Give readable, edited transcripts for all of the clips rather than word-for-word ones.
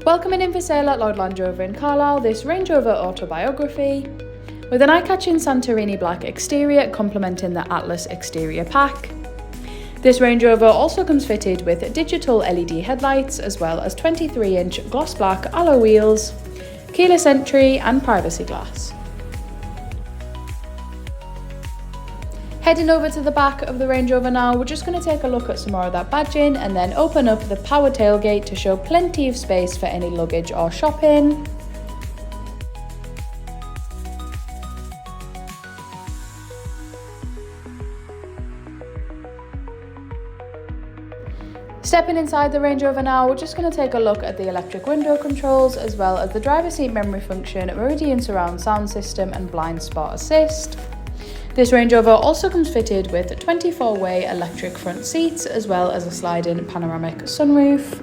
Welcoming in for sale at Lloyd Land Rover in Carlisle, this Range Rover Autobiography, with an eye-catching Santorini black exterior complementing the Atlas exterior pack. This Range Rover also comes fitted with digital LED headlights as well as 23-inch gloss black alloy wheels, keyless entry and privacy glass. Heading over to the back of the Range Rover now, we're just going to take a look at some more of that badging and then open up the power tailgate to show plenty of space for any luggage or shopping. Stepping inside the Range Rover now, we're just going to take a look at the electric window controls as well as the driver's seat memory function, Meridian surround sound system and blind spot assist. This Range Rover also comes fitted with 24-way electric front seats as well as a slide-in panoramic sunroof.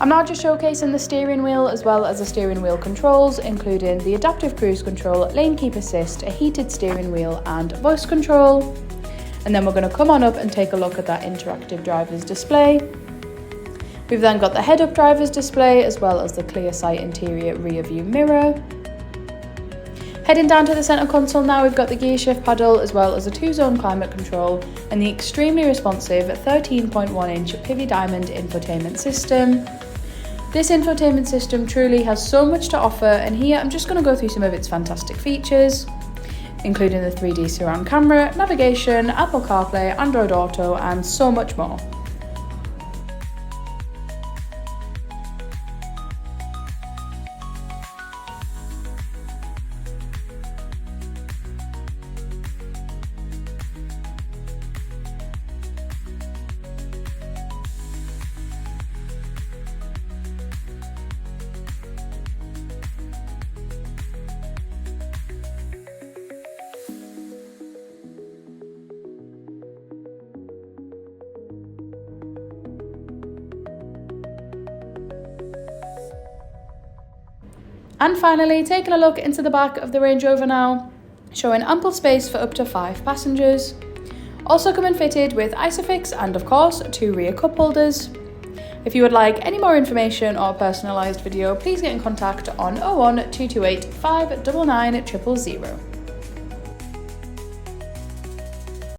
I'm now just showcasing the steering wheel as well as the steering wheel controls, including the adaptive cruise control, lane keep assist, a heated steering wheel and voice control. And then we're going to come on up and take a look at that interactive driver's display. We've then got the head-up driver's display as well as the clear sight interior rear view mirror. Heading down to the centre console now, we've got the gear shift paddle as well as a 2-zone climate control and the extremely responsive 13.1-inch Pivi Diamond infotainment system. This infotainment system truly has so much to offer, and here I'm just going to go through some of its fantastic features, including the 3D surround camera, navigation, Apple CarPlay, Android Auto and so much more. And finally, taking a look into the back of the Range Rover now, showing ample space for up to 5 passengers. Also coming fitted with Isofix and of course 2 rear cup holders. If you would like any more information or personalised video, please get in contact on 01 228 599 000.